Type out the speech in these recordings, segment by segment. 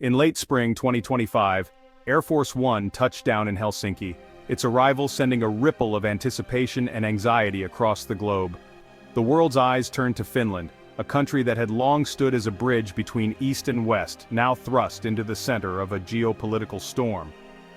In late spring 2025, Air Force One touched down in Helsinki, its arrival sending a ripple of anticipation and anxiety across the globe. The world's eyes turned to Finland, a country that had long stood as a bridge between East and West, now thrust into the center of a geopolitical storm.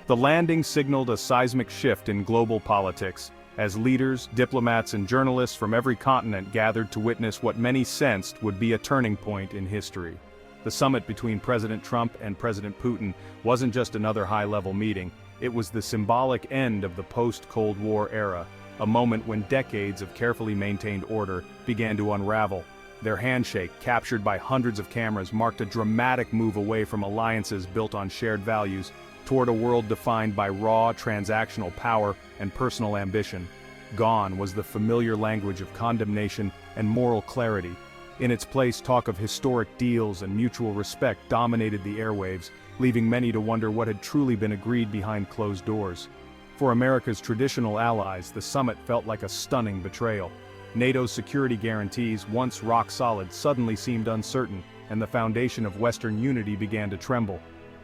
The landing signaled a seismic shift in global politics, as leaders, diplomats and journalists from every continent gathered to witness what many sensed would be a turning point in history. The summit between President Trump and President Putin wasn't just another high-level meeting, it was the symbolic end of the post-Cold War era, a moment when decades of carefully maintained order began to unravel. Their handshake, captured by hundreds of cameras, marked a dramatic move away from alliances built on shared values, toward a world defined by raw, transactional power and personal ambition. Gone was the familiar language of condemnation and moral clarity. In its place, talk of historic deals and mutual respect dominated the airwaves, leaving many to wonder what had truly been agreed behind closed doors. For America's traditional allies, the summit felt like a stunning betrayal. NATO's security guarantees, once rock solid, suddenly seemed uncertain, and the foundation of Western unity began to tremble.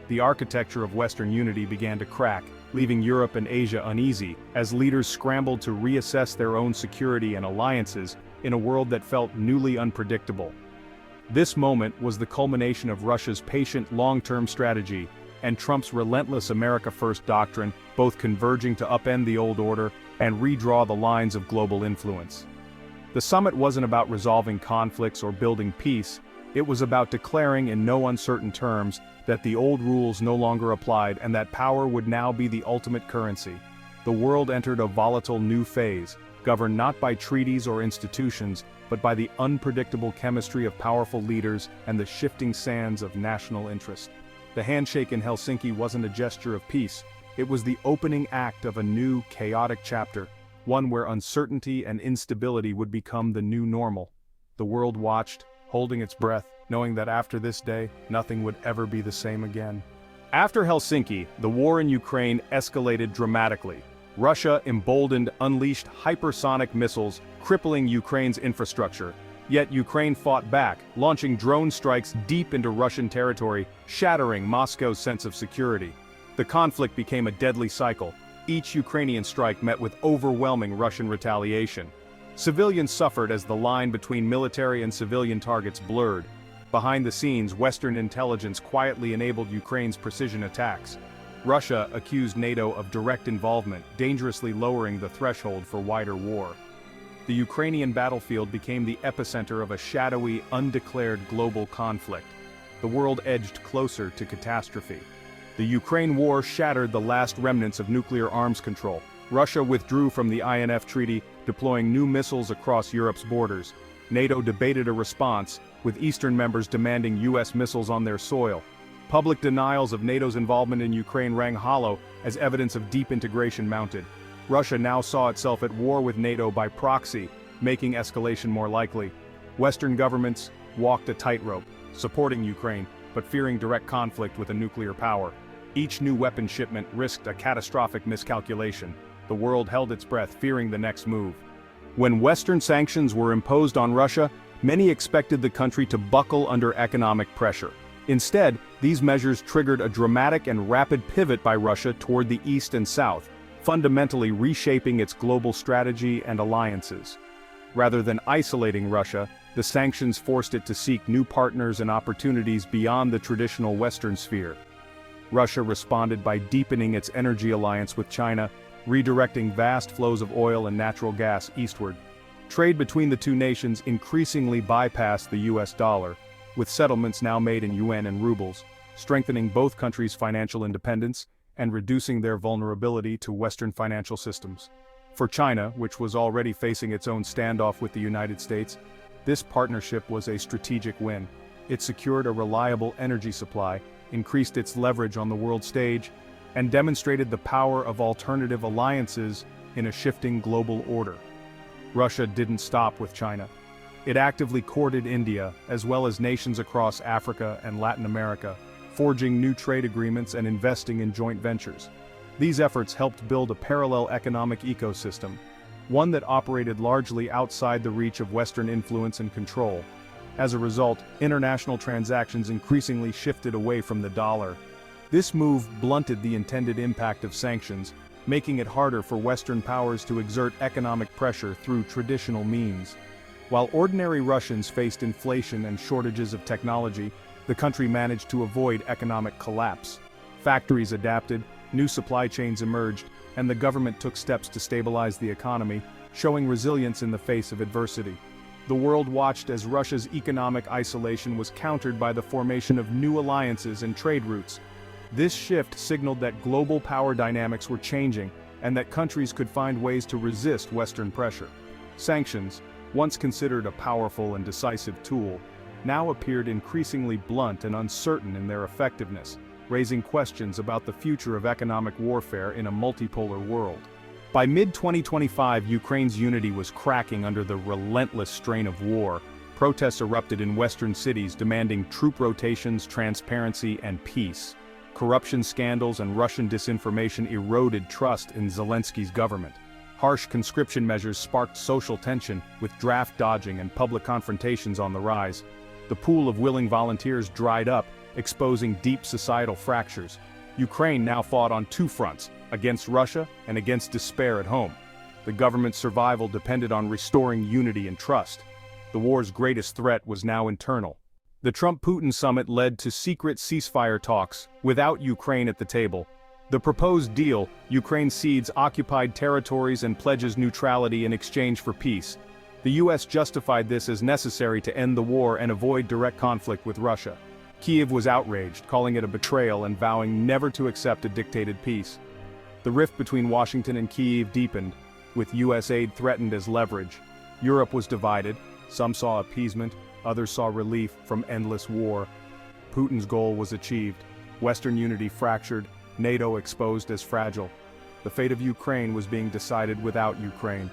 The architecture of Western unity began to crack, leaving Europe and Asia uneasy, as leaders scrambled to reassess their own security and alliances in a world that felt newly unpredictable. This moment was the culmination of Russia's patient long-term strategy and Trump's relentless America First doctrine, both converging to upend the old order and redraw the lines of global influence. The summit wasn't about resolving conflicts or building peace, it was about declaring in no uncertain terms that the old rules no longer applied and that power would now be the ultimate currency. The world entered a volatile new phase, governed not by treaties or institutions, but by the unpredictable chemistry of powerful leaders and the shifting sands of national interest. The handshake in Helsinki wasn't a gesture of peace, it was the opening act of a new, chaotic chapter, one where uncertainty and instability would become the new normal. The world watched, holding its breath, knowing that after this day, nothing would ever be the same again. After Helsinki, the war in Ukraine escalated dramatically. Russia, emboldened, unleashed hypersonic missiles, crippling Ukraine's infrastructure. Yet Ukraine fought back, launching drone strikes deep into Russian territory, shattering Moscow's sense of security. The conflict became a deadly cycle. Each Ukrainian strike met with overwhelming Russian retaliation. Civilians suffered as the line between military and civilian targets blurred. Behind the scenes, Western intelligence quietly enabled Ukraine's precision attacks. Russia accused NATO of direct involvement, dangerously lowering the threshold for wider war. The Ukrainian battlefield became the epicenter of a shadowy, undeclared global conflict. The world edged closer to catastrophe. The Ukraine war shattered the last remnants of nuclear arms control. Russia withdrew from the INF Treaty, deploying new missiles across Europe's borders. NATO debated a response, with Eastern members demanding US missiles on their soil. Public denials of NATO's involvement in Ukraine rang hollow as evidence of deep integration mounted. Russia now saw itself at war with NATO by proxy, making escalation more likely. Western governments walked a tightrope, supporting Ukraine, but fearing direct conflict with a nuclear power. Each new weapon shipment risked a catastrophic miscalculation. The world held its breath, fearing the next move. When Western sanctions were imposed on Russia, many expected the country to buckle under economic pressure. Instead, these measures triggered a dramatic and rapid pivot by Russia toward the east and south, fundamentally reshaping its global strategy and alliances. Rather than isolating Russia, the sanctions forced it to seek new partners and opportunities beyond the traditional Western sphere. Russia responded by deepening its energy alliance with China, redirecting vast flows of oil and natural gas eastward. Trade between the two nations increasingly bypassed the US dollar, with settlements now made in yuan and rubles, strengthening both countries' financial independence and reducing their vulnerability to Western financial systems. For China, which was already facing its own standoff with the United States, this partnership was a strategic win. It secured a reliable energy supply, increased its leverage on the world stage, and demonstrated the power of alternative alliances in a shifting global order. Russia didn't stop with China. It actively courted India, as well as nations across Africa and Latin America, forging new trade agreements and investing in joint ventures. These efforts helped build a parallel economic ecosystem, one that operated largely outside the reach of Western influence and control. As a result, international transactions increasingly shifted away from the dollar. This move blunted the intended impact of sanctions, making it harder for Western powers to exert economic pressure through traditional means. While ordinary Russians faced inflation and shortages of technology, the country managed to avoid economic collapse. Factories adapted, new supply chains emerged, and the government took steps to stabilize the economy, showing resilience in the face of adversity. The world watched as Russia's economic isolation was countered by the formation of new alliances and trade routes. This shift signaled that global power dynamics were changing, and that countries could find ways to resist Western pressure. Sanctions, once considered a powerful and decisive tool, now appeared increasingly blunt and uncertain in their effectiveness, raising questions about the future of economic warfare in a multipolar world. By mid-2025, Ukraine's unity was cracking under the relentless strain of war. Protests erupted in Western cities demanding troop rotations, transparency, and peace. Corruption scandals and Russian disinformation eroded trust in Zelensky's government. Harsh conscription measures sparked social tension, with draft dodging and public confrontations on the rise. The pool of willing volunteers dried up, exposing deep societal fractures. Ukraine now fought on two fronts, against Russia and against despair at home. The government's survival depended on restoring unity and trust. The war's greatest threat was now internal. The Trump-Putin summit led to secret ceasefire talks, without Ukraine at the table. The proposed deal, Ukraine cedes occupied territories and pledges neutrality in exchange for peace. The US justified this as necessary to end the war and avoid direct conflict with Russia. Kyiv was outraged, calling it a betrayal and vowing never to accept a dictated peace. The rift between Washington and Kyiv deepened, with US aid threatened as leverage. Europe was divided, some saw appeasement, others saw relief from endless war. Putin's goal was achieved, Western unity fractured, NATO exposed as fragile. The fate of Ukraine was being decided without Ukraine.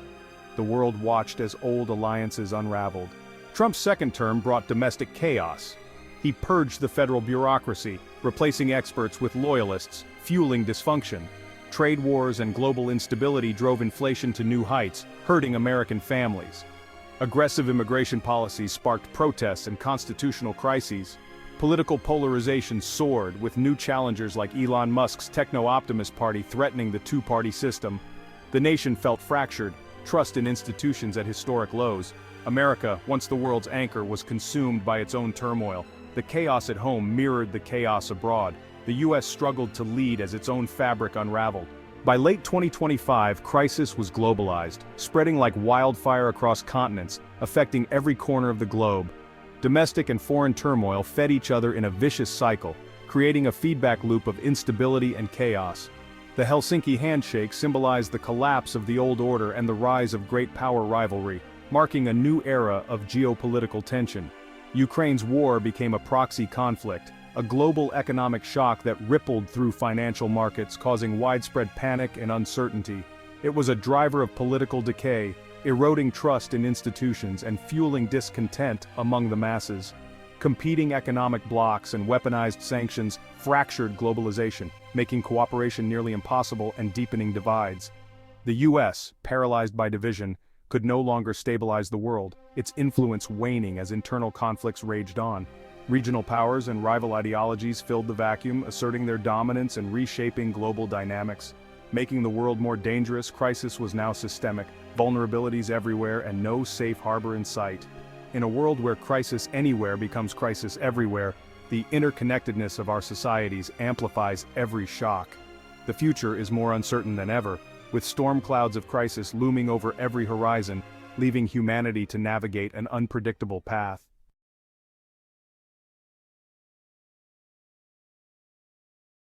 The world watched as old alliances unraveled. Trump's second term brought domestic chaos. He purged the federal bureaucracy, replacing experts with loyalists, fueling dysfunction. Trade wars and global instability drove inflation to new heights, hurting American families. Aggressive immigration policies sparked protests and constitutional crises. Political polarization soared, with new challengers like Elon Musk's techno-optimist party threatening the two-party system. The nation felt fractured, trust in institutions at historic lows. America, once the world's anchor, was consumed by its own turmoil. The chaos at home mirrored the chaos abroad. The US struggled to lead as its own fabric unraveled. By late 2025, crisis was globalized, spreading like wildfire across continents, affecting every corner of the globe. Domestic and foreign turmoil fed each other in a vicious cycle, creating a feedback loop of instability and chaos. The Helsinki handshake symbolized the collapse of the old order and the rise of great power rivalry, marking a new era of geopolitical tension. Ukraine's war became a proxy conflict, a global economic shock that rippled through financial markets, causing widespread panic and uncertainty. It was a driver of political decay, eroding trust in institutions and fueling discontent among the masses. Competing economic blocs and weaponized sanctions fractured globalization, making cooperation nearly impossible and deepening divides. The US, paralyzed by division, could no longer stabilize the world, its influence waning as internal conflicts raged on. Regional powers and rival ideologies filled the vacuum, asserting their dominance and reshaping global dynamics. Making the world more dangerous, crisis was now systemic, vulnerabilities everywhere and no safe harbor in sight. In a world where crisis anywhere becomes crisis everywhere, the interconnectedness of our societies amplifies every shock. The future is more uncertain than ever, with storm clouds of crisis looming over every horizon, leaving humanity to navigate an unpredictable path.